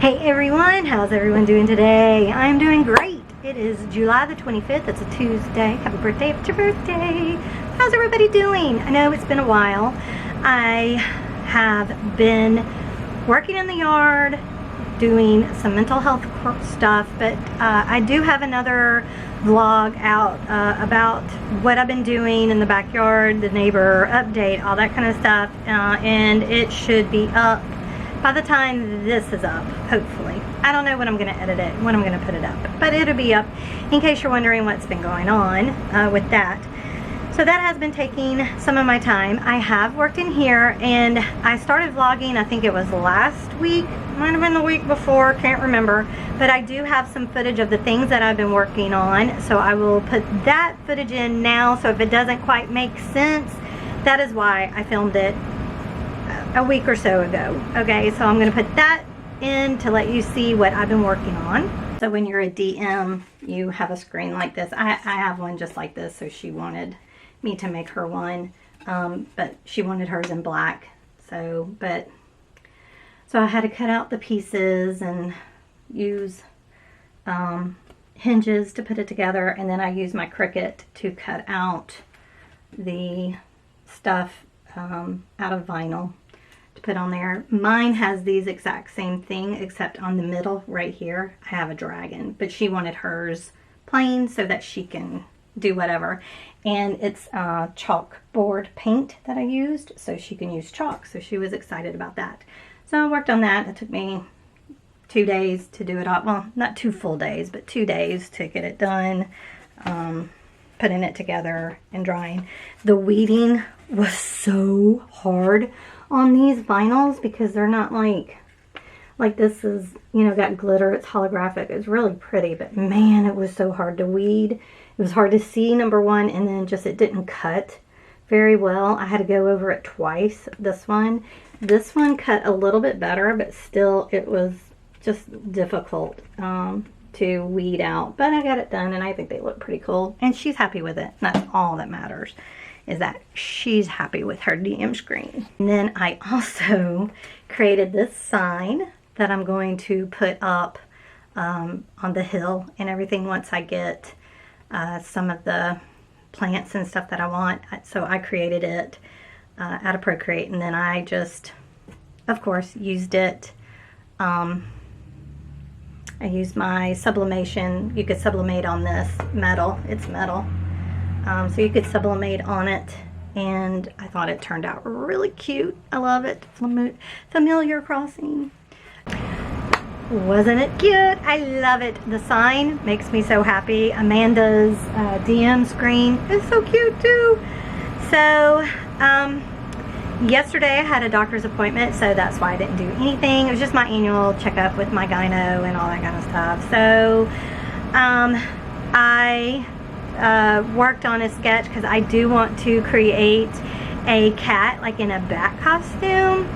Hey everyone, how's everyone doing today? I'm doing great. It is July the 25th. It's a Tuesday. Happy birthday if it's your birthday. How's everybody doing? I know it's been a while. I have been working in the yard, doing some mental health stuff, but I do have another vlog out about what I've been doing in the backyard, the neighbor update, all that kind of stuff, and it should be up by the time this is up, hopefully. I don't know when I'm going to edit it, when I'm going to put it up, but it'll be up in case you're wondering what's been going on with that. So that has been taking some of my time. I have worked in here, and I started vlogging, I think it was last week, might have been the week before, can't remember, but I do have some footage of the things that I've been working on, so I will put that footage in now. So if it doesn't quite make sense, that is why I filmed it a week or so ago. Okay, so I'm going to put that in to let you see what I've been working on. So when you're a DM, you have a screen like this. I have one just like this, so she wanted me to make her one, but she wanted hers in black. So I had to cut out the pieces and use hinges to put it together, and then I used my Cricut to cut out the stuff out of vinyl to put on there. Mine has these exact same thing, except on the middle right here I have a dragon, but she wanted hers plain so that she can do whatever. And it's chalkboard paint that I used, so she can use chalk, so she was excited about that. So I worked on that. It took me 2 days to do it all. Well, not 2 full days, but 2 days to get it done, putting it together and drying. The weeding was so hard on these vinyls because they're not like this is, you know, got glitter, it's holographic, it's really pretty, but man, it was so hard to weed. It was hard to see, number one, and then just it didn't cut very well. I had to go over it twice. This one cut a little bit better, but still it was just difficult to weed out, but I got it done and I think they look pretty cool, and she's happy with it. That's all that matters, is that she's happy with her DM screen. And then I also created this sign that I'm going to put up on the hill and everything once I get some of the plants and stuff that I want. So I created it out of Procreate, and then I just, of course, used it. I used my sublimation. You could sublimate on this metal. It's metal. So you could sublimate on it, and I thought it turned out really cute. I love it. Familiar Crossing. Wasn't it cute? I love it. The sign makes me so happy. Amanda's DM screen is so cute too. So yesterday I had a doctor's appointment, so that's why I didn't do anything. It was just my annual checkup with my gyno and all that kind of stuff. So I worked on a sketch because I do want to create a cat like in a bat costume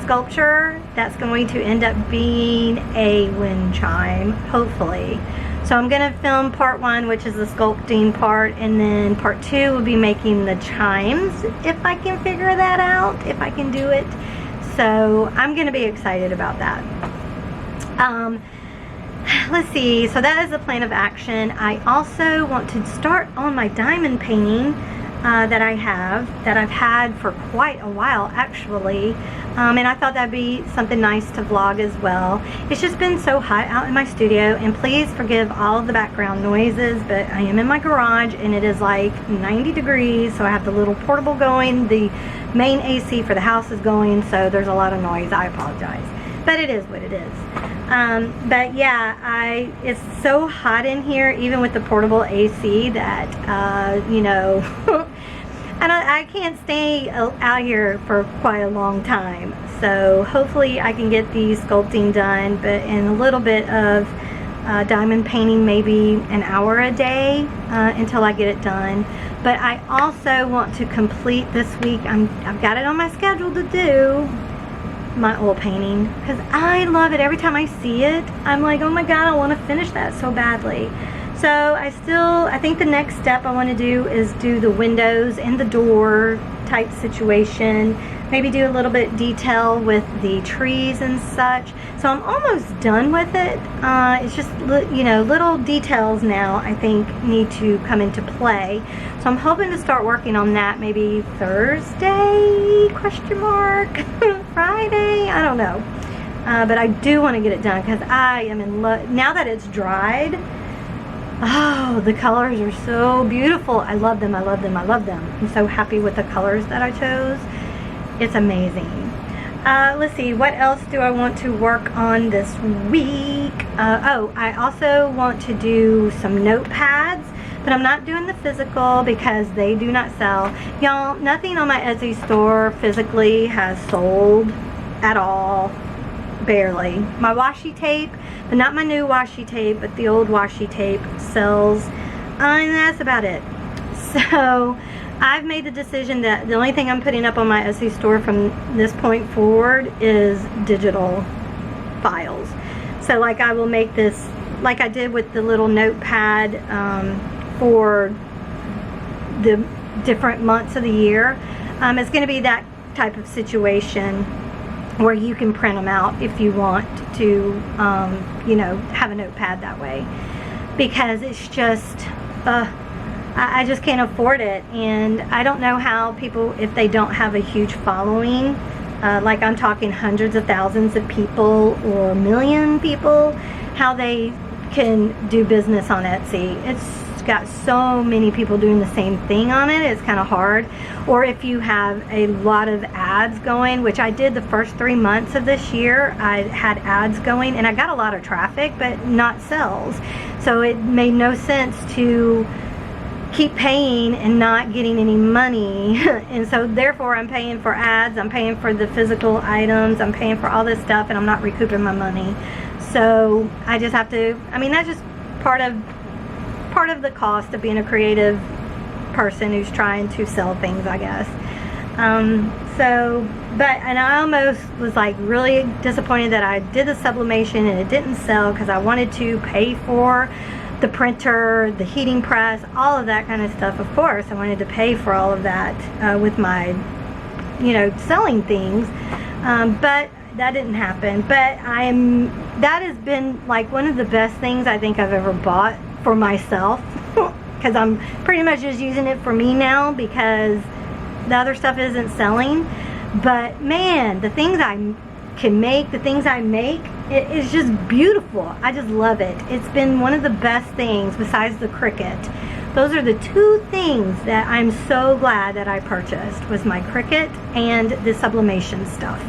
sculpture that's going to end up being a wind chime, hopefully. So I'm going to film part 1, which is the sculpting part, and then part 2 will be making the chimes, if I can figure that out, if I can do it. So I'm going to be excited about that. Let's see, so that is the plan of action. I also want to start on my diamond painting that I've had for quite a while actually, and I thought that'd be something nice to vlog as well. It's just been so hot out in my studio, and please forgive all of the background noises, but I am in my garage and it is like 90 degrees, so I have the little portable going, the main AC for the house is going, so there's a lot of noise. I apologize, but it is what it is. But yeah, it's so hot in here, even with the portable AC, that you know, and I can't stay out here for quite a long time. So hopefully I can get the sculpting done, but in a little bit of diamond painting, maybe an hour a day until I get it done. But I also want to complete this week. I've got it on my schedule to do my oil painting because I love it. Every time I see it, I'm like, oh my god, I want to finish that so badly. So I think the next step I want to do is do the windows and the door type situation. Maybe do a little bit detail with the trees and such. So I'm almost done with it. It's just, you know, little details now I think need to come into play. So I'm hoping to start working on that maybe Thursday, question mark, Friday, I don't know. But I do want to get it done because I am in love. Now that it's dried, oh, the colors are so beautiful. I love them, I love them, I love them. I'm so happy with the colors that I chose. It's amazing. Let's see, what else do I want to work on this week? Oh, I also want to do some notepads, but I'm not doing the physical because they do not sell. Y'all, nothing on my Etsy store physically has sold at all. Barely. My washi tape, but not my new washi tape, but the old washi tape sells, and that's about it. So I've made the decision that the only thing I'm putting up on my Etsy store from this point forward is digital files. So like I will make this, like I did with the little notepad for the different months of the year. It's going to be that type of situation where you can print them out if you want to, you know, have a notepad that way. Because it's just, I just can't afford it. And I don't know how people, if they don't have a huge following, like I'm talking hundreds of thousands of people or a million people, how they can do business on Etsy. It's got so many people doing the same thing on it, it's kind of hard. Or if you have a lot of ads going, which I did the first 3 months of this year, I had ads going and I got a lot of traffic but not sales. So it made no sense to keep paying and not getting any money. And so therefore I'm paying for ads, I'm paying for the physical items, I'm paying for all this stuff, and I'm not recouping my money. So I just have to, I mean, that's just part of the cost of being a creative person who's trying to sell things, I guess. And I almost was like really disappointed that I did the sublimation and it didn't sell because I wanted to pay for the printer, the heating press, all of that kind of stuff. Of course, I wanted to pay for all of that with my, you know, selling things. But that didn't happen. But that has been like one of the best things I think I've ever bought for myself, because I'm pretty much just using it for me now because the other stuff isn't selling. But man, the things I can make, the things I make, it is just beautiful. I just love it. It's been one of the best things besides the Cricut. Those are the two things that I'm so glad that I purchased, was my Cricut and the sublimation stuff,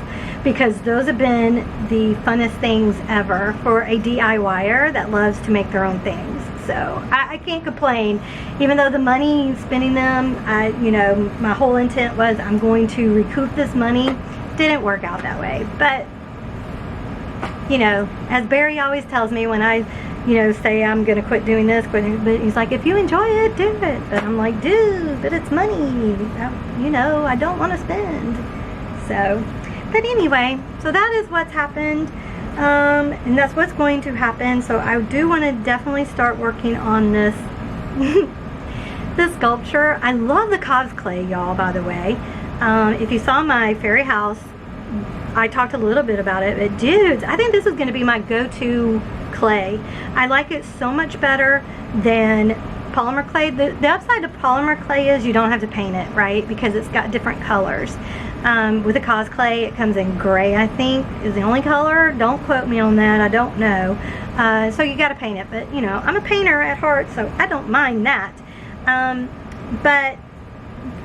because those have been the funnest things ever for a DIYer that loves to make their own things. So I can't complain, even though the money spending them, you know, my whole intent was I'm going to recoup this money. Didn't work out that way. But you know, as Barry always tells me when I, you know, say I'm gonna quit doing this, but he's like, if you enjoy it, do it. But I'm like, dude, but it's money, you know, I don't want to spend. So, but anyway, so that is what's happened. And that's what's going to happen. So I do want to definitely start working on this this sculpture. I love the cosplay, y'all, by the way. If you saw my fairy house, I talked a little bit about it, but dudes, I think this is going to be my go-to clay. I like it so much better than polymer clay. The upside of polymer clay is you don't have to paint it, right? Because it's got different colors. With the cosplay, it comes in gray, I think, is the only color. Don't quote me on that, I don't know. So you got to paint it, but you know, I'm a painter at heart, so I don't mind that. But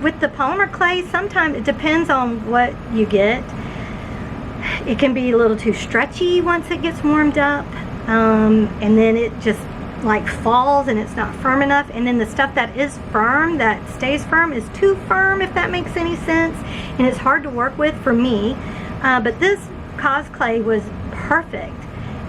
with the polymer clay, sometimes it depends on what you get. It can be a little too stretchy once it gets warmed up, and then it just like falls and it's not firm enough, and then the stuff that is firm, that stays firm, is too firm, if that makes any sense, and it's hard to work with for me. But this cosplay was perfect.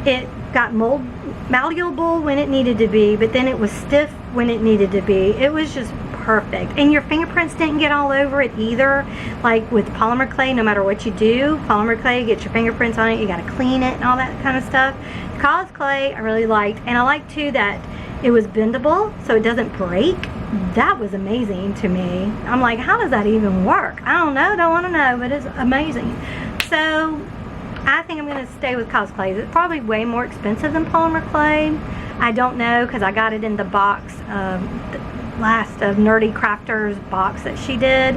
It got malleable when it needed to be, but then it was stiff when it needed to be. It was just perfect, and your fingerprints didn't get all over it either. Like with polymer clay, no matter what you do, polymer clay, you get your fingerprints on it, you got to clean it and all that kind of stuff. Cosplay I really liked, and I like too that it was bendable so it doesn't break. That was amazing to me. I'm like, how does that even work? I don't know, don't want to know, but it's amazing. So I think I'm going to stay with Cos Clays. It's probably way more expensive than polymer clay. I don't know, because I got it in the box, the last of Nerdy Crafters box that she did.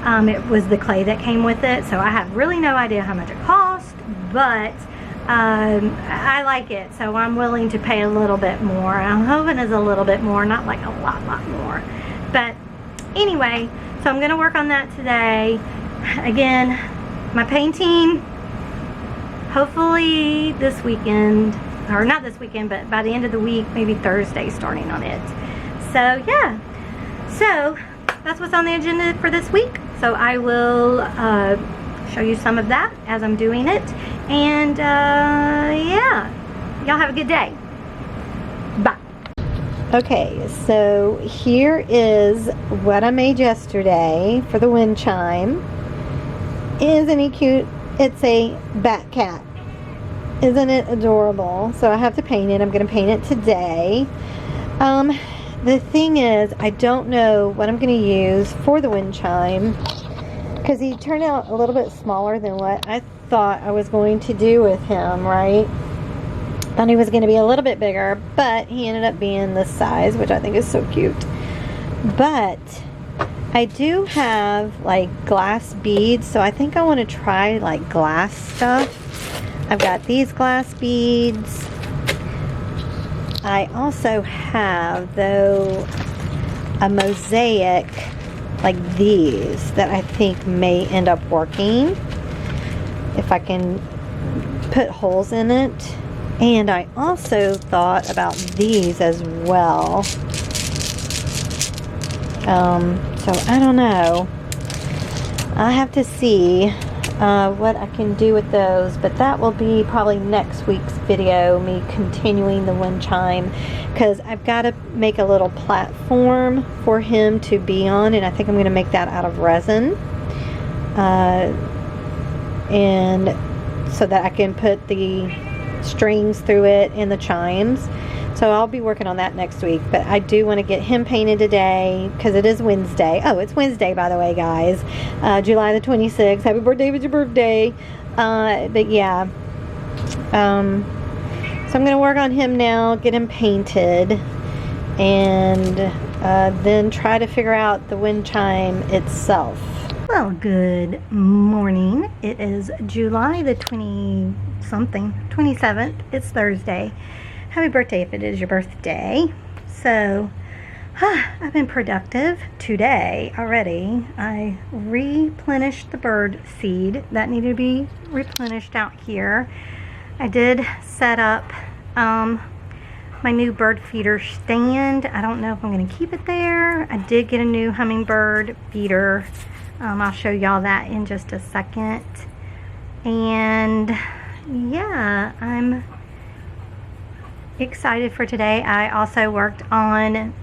It was the clay that came with it, so I have really no idea how much it cost, but I like it, so I'm willing to pay a little bit more. I'm hoping it's a little bit more, not like a lot more. But anyway, so I'm going to work on that today. Again, my painting, hopefully this weekend, or not this weekend, but by the end of the week, maybe Thursday, starting on it. So yeah, so that's what's on the agenda for this week. So I will show you some of that as I'm doing it. And yeah, y'all have a good day. Bye. Okay, so here is what I made yesterday for the wind chime. Isn't he cute? It's a bat cat. Isn't it adorable? So I have to paint it. I'm going to paint it today. The thing is, I don't know what I'm going to use for the wind chime, because he turned out a little bit smaller than what I thought I was going to do with him, right? Thought he was going to be a little bit bigger, but he ended up being this size, which I think is so cute. But I do have like glass beads, so I think I want to try like glass stuff. I've got these glass beads. I also have, though, a mosaic like these that I think may end up working if I can put holes in it. And I also thought about these as well. So I don't know. I have to see what I can do with those, but that will be probably next week's video, me continuing the wind chime, because I've got to make a little platform for him to be on, and I think I'm going to make that out of resin, and so that I can put the strings through it and the chimes. So I'll be working on that next week, but I do want to get him painted today because it is Wednesday. Oh, it's Wednesday, by the way, guys. July the 26th. Happy birthday, it's your birthday. But yeah. So I'm going to work on him now, get him painted, and then try to figure out the wind chime itself. Well, good morning. It is July the 27th. It's Thursday. Happy birthday if it is your birthday. So, I've been productive today already. I replenished the bird seed that needed to be replenished out here. I did set up my new bird feeder stand. I don't know if I'm going to keep it there. I did get a new hummingbird feeder. I'll show y'all that in just a second. And yeah, I'm excited for today. I also worked on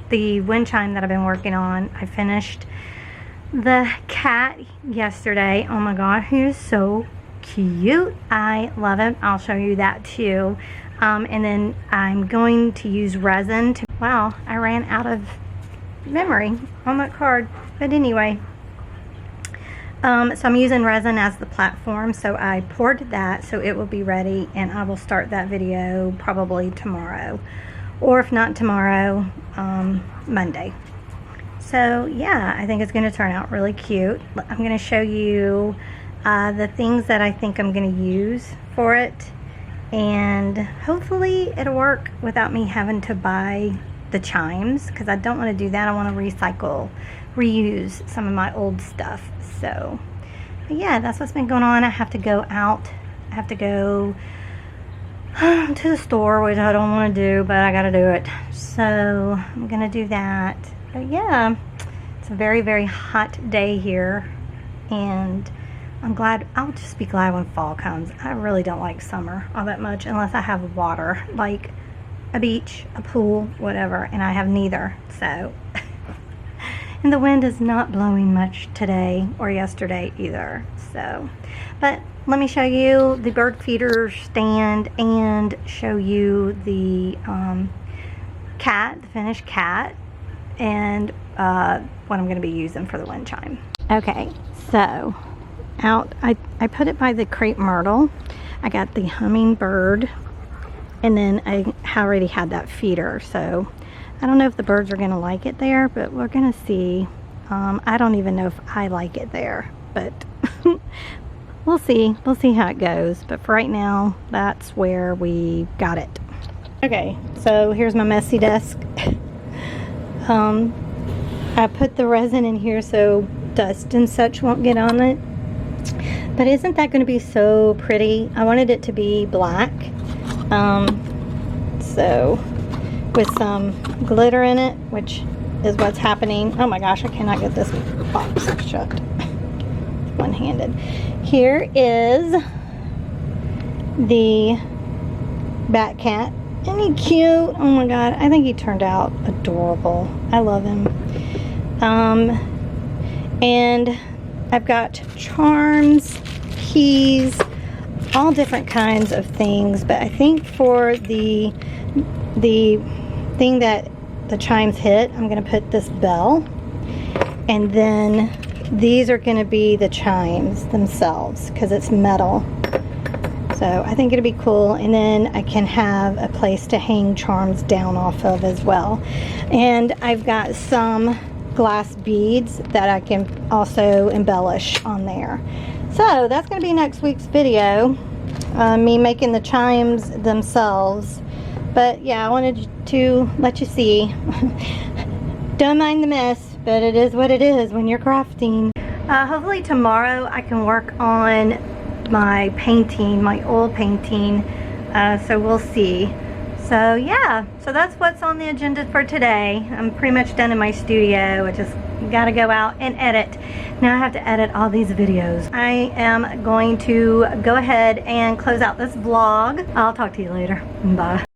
the wind chime that I've been working on. I finished the cat yesterday. Oh my god, he is so cute. I love him. I'll show you that too. And then I'm going to use resin to, wow, I ran out of memory on that card, but anyway, so I'm using resin as the platform, so I poured that so it will be ready, and I will start that video probably tomorrow, or if not tomorrow, Monday. So yeah, I think it's going to turn out really cute. I'm going to show you the things that I think I'm going to use for it, and hopefully it'll work without me having to buy the chimes, because I don't want to do that. I want to reuse some of my old stuff. So, but yeah, that's what's been going on. I have to go out. I have to go to the store, which I don't want to do, but I got to do it. So I'm going to do that. But yeah, it's a very, very hot day here, and I'm glad. I'll just be glad when fall comes. I really don't like summer all that much unless I have water, like a beach, a pool, whatever, and I have neither. So and the wind is not blowing much today or yesterday either. So, but let me show you the bird feeder stand and show you the cat, the finished cat, and what I'm going to be using for the wind chime. Okay, so I put it by the crepe myrtle. I got the hummingbird, and then I already had that feeder, so I don't know if the birds are going to like it there, but we're going to see. I don't even know if I like it there, but we'll see. We'll see how it goes. But for right now, that's where we got it. Okay, so here's my messy desk. I put the resin in here so dust and such won't get on it. But isn't that going to be so pretty? I wanted it to be black. So with some glitter in it, which is what's happening. Oh my gosh, I cannot get this box shut. One-handed. Here is the Bat Cat. Isn't he cute? Oh my god, I think he turned out adorable. I love him. And I've got charms, keys, all different kinds of things, but I think for the thing that the chimes hit, I'm going to put this bell, and then these are going to be the chimes themselves because it's metal. So I think it'll be cool, and then I can have a place to hang charms down off of as well. And I've got some glass beads that I can also embellish on there. So that's going to be next week's video, me making the chimes themselves. But yeah, I wanted to let you see. Don't mind the mess, but it is what it is when you're crafting. Hopefully tomorrow I can work on my painting, my oil painting, so we'll see. So yeah, so that's what's on the agenda for today. I'm pretty much done in my studio. I just gotta go out and edit. Now I have to edit all these videos. I am going to go ahead and close out this vlog. I'll talk to you later. Bye.